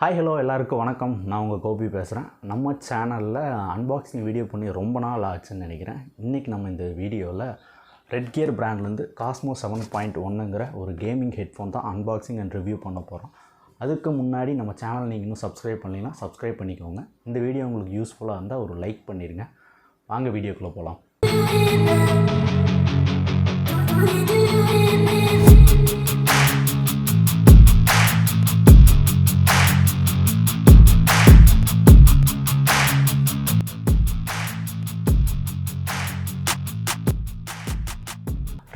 Hi hello எல்லாருக்கும் வணக்கம். நான் உங்கள் கோபி பேசுகிறேன். நம்ம சேனலில் அன்பாக்சிங் வீடியோ பண்ணி ரொம்ப நாள் ஆச்சுன்னு நினைக்கிறேன். இன்றைக்கி நம்ம இந்த வீடியோவில் ரெட்கியர் பிராண்ட்லேருந்து காஸ்மோ 7.1ங்கிற ஒரு கேமிங் ஹெட்ஃபோன் தான் அன்பாக்சிங் அண்ட் ரிவ்யூ பண்ண போகிறோம். அதுக்கு முன்னாடி நம்ம சேனல் நீங்கள் இன்னும் சப்ஸ்கிரைப் பண்ணலைன்னா சப்ஸ்கிரைப் பண்ணிக்கோங்க. இந்த வீடியோ உங்களுக்கு யூஸ்ஃபுல்லாக இருந்தால் ஒரு லைக் பண்ணிடுங்க. வாங்க வீடியோக்குள்ளே போகலாம்.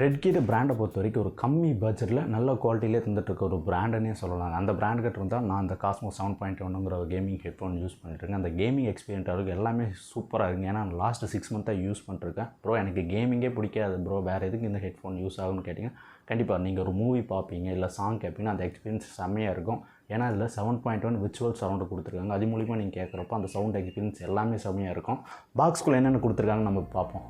ரெட்கியர் பிராண்டை பொறுத்த வரைக்கும் ஒரு கம்மி பட்ஜெட்டில் நல்ல குவாலிட்டியிலே தந்துட்டுருக்க ஒரு பிராண்டுன்னே சொல்லலாம். அந்த பிராண்ட் கிட்ட இருந்தால் நான் அந்த காஸ்மோ 7.1ங்கிற ஒரு கேமிங் ஹெட்ஃபோன் யூஸ் பண்ணிட்டுருக்கேன். அந்த கேமிங் எக்ஸ்பீரியன்ஸ் இருக்குது, எல்லாமே சூப்பராக இருக்குது. ஏன்னா லாஸ்ட் 6 மந்த்தாக யூஸ் பண்ணிட்டுருக்கேன். ப்ரோ எனக்கு கேமிங்கே பிடிக்காது ப்ரோ, வேறு எதுக்கு இந்த ஹெட்ஃபோன் யூஸ் ஆகும்னு கேட்டிங்கன்னா கண்டிப்பாக நீங்கள் ஒரு மூவி பார்ப்பீங்க இல்லை சாங் கேட்பீங்கன்னா அந்த எக்ஸ்பீரியன்ஸ் செம்மையாக இருக்கும். ஏன்னா இதில் 7.1 விர்ச்சுவல் சவுண்டு கொடுத்துருக்காங்க. அது மூலிமா நீங்கள் கேட்குறப்போ அந்த சவுண்ட் எக்ஸ்பீரியன்ஸ் எல்லாமே செம்மையாக இருக்கும். பாக்ஸ்குள்ளே என்னென்ன கொடுத்துருக்காங்கன்னு நம்ம பார்ப்போம்.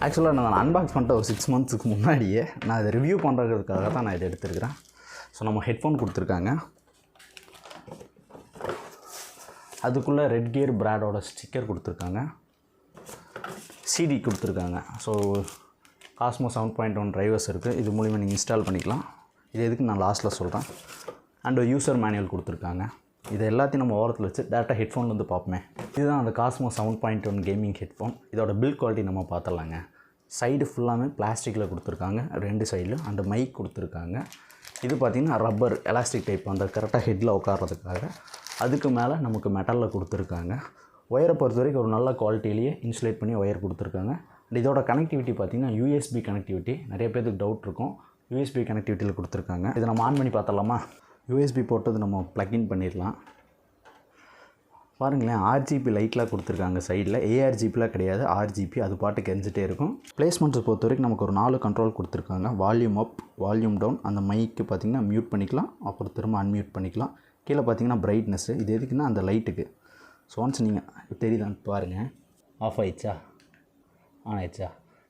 ஆக்சுவலாக நான் அன்பாக்ஸ் பண்ணிட்ட ஒரு 6 மந்த்ஸுக்கு முன்னாடியே நான் இதை ரிவ்யூ பண்ணுறதுக்காக தான் நான் இதை எடுத்துருக்கிறேன். ஸோ நம்ம ஹெட்ஃபோன் கொடுத்துருக்காங்க, அதுக்குள்ளே ரெட்கியர் பிராண்டோட ஸ்டிக்கர் கொடுத்துருக்காங்க, சிடி கொடுத்துருக்காங்க. ஸோ காஸ்மோ 7.1 டிரைவர்ஸ் இருக்குது, இது மூலிமா நீங்கள் இன்ஸ்டால் பண்ணிக்கலாம். இது எதுக்கு நான் லாஸ்ட்டில் சொல்கிறேன். அண்ட் யூசர் மேனுவல் கொடுத்துருக்காங்க. இது எல்லாத்தையும் நம்ம ஓரத்தில் வச்சு டேரெக்டாக ஹெட்ஃபோன்லேருந்து பார்ப்போமே. இதுதான் அந்த காஸ்மோ 7.1 கேமிங் ஹெட்ஃபோன். இதோட பில்ட் குவாலிட்டி நம்ம பார்த்துடலாங்க. சைடு ஃபுல்லாமே பிளாஸ்டிக்கில் கொடுத்துருக்காங்க, 2 சைடில். அந்த மைக் கொடுத்துருக்காங்க. இது பார்த்திங்கன்னா ரப்பர் எலாஸ்டிக் டைப், அந்த கரெக்டாக ஹெட்டில் உட்காரதுக்காக. அதுக்கு மேலே நமக்கு மெட்டலில் கொடுத்துருக்காங்க. ஒயரை பொறுத்த வரைக்கும் ஒரு நல்ல குவாலிட்டியிலேயே இன்சுலேட் பண்ணி ஒயர் கொடுத்துருக்காங்க. அண்ட் இதோட கனெக்டிவிட்டி பார்த்திங்கன்னா யூஎஸ்பி கனெக்டிவிட்டி. நிறைய பேருக்கு டவுட் இருக்கும், யூஎஸ்பி கனெக்டிவிட்டியில் கொடுத்துருக்காங்க. இதை நம்ம ஆன் பண்ணி பார்த்தலாமா? யூஎஸ்பி போட்டது நம்ம ப்ளக்இன் பண்ணிடலாம். பாருங்களேன், ஆர்ஜிபி லைட்லாம் கொடுத்துருக்காங்க சைடில். ஏஆர்ஜிபிலாம் கிடையாது, ஆர்ஜிபி. அது பாட்டுக்கு எரிஞ்சிட்டே இருக்கும். பிளேஸ்மெண்ட்ஸை பொறுத்த வரைக்கும் நமக்கு ஒரு 4 கண்ட்ரோல் கொடுத்துருக்காங்க. Volume up, volume down. அந்த மைக்கு பார்த்திங்கன்னா மியூட் பண்ணிக்கலாம், அப்புறம் திரும்ப அன்மியூட் பண்ணிக்கலாம். கீழே பார்த்திங்கன்னா பிரைட்னஸ்ஸு. இது எதுக்குன்னா அந்த லைட்டுக்கு. ஸோ ஒன்ஸ் நீங்கள் தெரியுதான்னு பாருங்கள். ஆஃப் ஆயிடுச்சா, ஆன் ஆயிடுச்சா,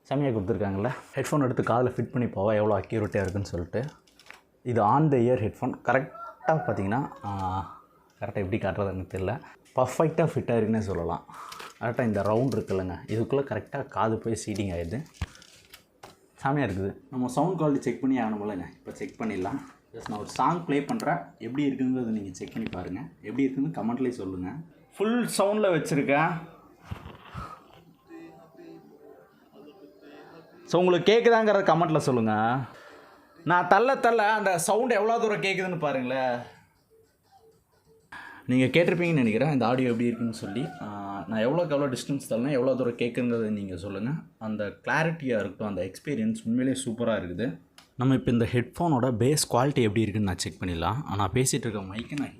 செம்மையாக கொடுத்துருக்காங்கல்ல. ஹெட்ஃபோன் எடுத்து காதில் ஃபிட் பண்ணி போவா எவ்வளோ அக்யூரேட்டாக இருக்குன்னு சொல்லிட்டு. இது ஆன் த இயர் ஹெட்ஃபோன். கரெக்டாக பார்த்திங்கன்னா கரெக்டாக எப்படி காட்டுறதுன்னு தெரியல, பர்ஃபெக்டாக ஃபிட்டாக இருக்குன்னே சொல்லலாம். கரெக்டாக இந்த ரவுண்ட் இருக்குல்லங்க, இதுக்குள்ளே கரெக்டாக காது போய் சீட்டிங் ஆகிடுது. செமையாக இருக்குது. நம்ம சவுண்ட் குவாலிட்டி செக் பண்ணி ஆகணுமில்லங்க. இப்போ செக் பண்ணிடலாம். ஜஸ்ட் நான் ஒரு சாங் ப்ளே பண்ணுறேன், எப்படி இருக்குங்கிறது நீங்கள் செக் பண்ணி பாருங்கள். எப்படி இருக்குதுன்னு கமெண்ட்லேயே சொல்லுங்கள். ஃபுல் சவுண்டில் வச்சுருக்கேன். ஸோ உங்களுக்கு கேட்குதாங்கிறத கமெண்ட்டில் சொல்லுங்கள். நான் தள்ள அந்த சவுண்ட் எவ்வளோ தூரம் கேட்குதுன்னு பாருங்களேன். நீங்கள் கேட்டிருப்பீங்கன்னு நினைக்கிறேன் இந்த ஆடியோ எப்படி இருக்குன்னு சொல்லி. நான் எவ்வளோ டிஸ்டன்ஸ் தரலாம், எவ்வளோ தூரம் கேட்குங்கிறத நீங்கள் சொல்லுங்கள். அந்த கிளாரிட்டியாக இருக்கட்டும், அந்த எக்ஸ்பீரியன்ஸ் உண்மையிலே சூப்பராக இருக்குது. நம்ம இப்போ இந்த ஹெட்ஃபோனோட பேஸ் குவாலிட்டி எப்படி இருக்குதுன்னு நான் செக் பண்ணிடலாம். நான் பேசிகிட்டு இருக்க மைக்கு நான்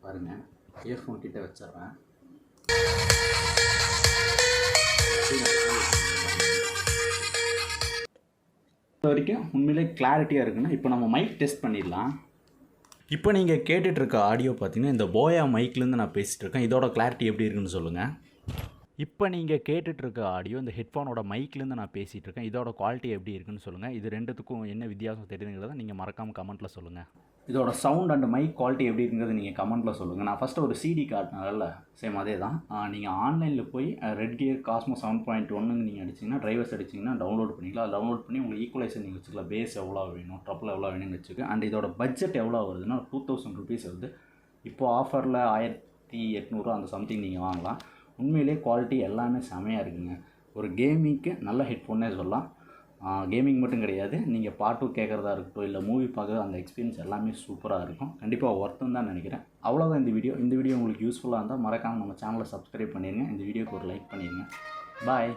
பாருங்கள், இயர்ஃபோன் கிட்டே வச்சிட்றேன். இது வரைக்கும் உண்மையிலே கிளாரிட்டியாக இருக்குன்னா இப்போ நம்ம மைக் டெஸ்ட் பண்ணிடலாம். இப்போ நீங்கள் கேட்டுட்ருக்க ஆடியோ பார்த்தீங்கன்னா இந்த போயா மைக்லேருந்து நான் பேசிகிட்டு இருக்கேன். இதோட கிளாரிட்டி எப்படி இருக்குன்னு சொல்லுங்கள். இப்போ நீங்கள் கேட்டுட்ருக்க ஆடியோ இந்த ஹெட்ஃபோனோட மைக்லேருந்து நான் பேசிகிட்டு இருக்கேன். இதோட குவாலிட்டி எப்படி இருக்குன்னு சொல்லுங்கள். இது ரெண்டுத்துக்கும் என்ன வித்தியாசம் தெரியுதுங்கிறத நீங்கள் மறக்காமல் கமெண்ட்டில் சொல்லுங்கள். இதோட சவுண்ட் அண்ட் மைக் குவாலிட்டி எப்படி இருக்குங்கிறது நீங்கள் கமெண்ட்டில் சொல்லுங்கள். நான் ஃபஸ்ட்டு ஒரு சிடி காட்டினால சேம் அதே தான். நீங்கள் ஆன்லைனில் போய் ரெட்கியர் காஸ்மோ 7.1 நீங்கள் அடிச்சிங்கன்னா, டிரைவர்ஸ் அடிச்சிங்கன்னா டவுன்லோட் பண்ணிக்கலாம். அது டவுன்லோட் பண்ணி உங்களுக்கு ஈக்குவலைசர் நீங்கள் வச்சுக்கலாம். பேஸ் எவ்வளோ வேணும், ட்ரப்பில் எவ்வளோ வேணும்னு வச்சுக்க. அண்ட் இதோட பட்ஜெட் எவ்வளோ வருதுன்னா 2000 ருபீஸ் வருது. இப்போது ஆஃபரில் 1800 அந்த சம்திங் நீங்கள் வாங்கலாம். உண்மையிலே குவாலிட்டி எல்லாமே செமையாக இருக்குங்க. ஒரு கேமிங்க்கு நல்ல ஹெட்ஃபோன்னே சொல்லலாம். கேமிங் மட்டும் கிடையாது, நீங்கள் பாட்டு கேட்குறதா இருக்கட்டும் இல்லை மூவி பார்க்குறது, அந்த எக்ஸ்பீரியன்ஸ் எல்லாமே சூப்பராக இருக்கும். கண்டிப்பாக ஒர்த்துன்னு தான் நினைக்கிறேன். அவ்வளோதான் இந்த வீடியோ. இந்த வீடியோ உங்களுக்கு யூஸ்ஃபுல்லாக இருந்தால் மறக்காமல் நம்ம சேனலை சப்ஸ்கிரைப் பண்ணிடுங்க. இந்த வீடியோக்கு ஒரு லைக் பண்ணிடுங்க. பாய்.